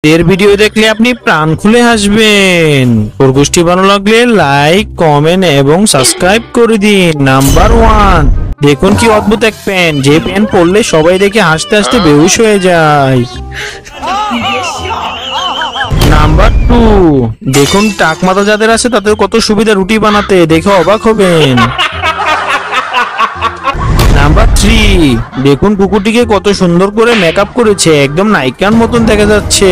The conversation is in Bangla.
এর ভিডিও দেখলে আপনি প্রাণ খুলে হাসবেন। খরগোশটি ভালো লাগলে লাইক, কমেন্ট এবং সাবস্ক্রাইব করে দিন। নাম্বার 1, দেখুন কি অদ্ভুত এক প্যান, যে প্যান পরলে সবাই দেখে হাসতে হাসতে বেহুশ হয়ে যায়। নাম্বার 2, দেখুন টাক মাথা যাদের আছে তাদের কত সুবিধা রুটি বানাতে, দেখে অবাক হবেন। নাম্বার 3, দেখুন কুকুরটিকে কত সুন্দর করে মেকআপ করেছে, একদম নায়িকার মতন দেখা যাচ্ছে।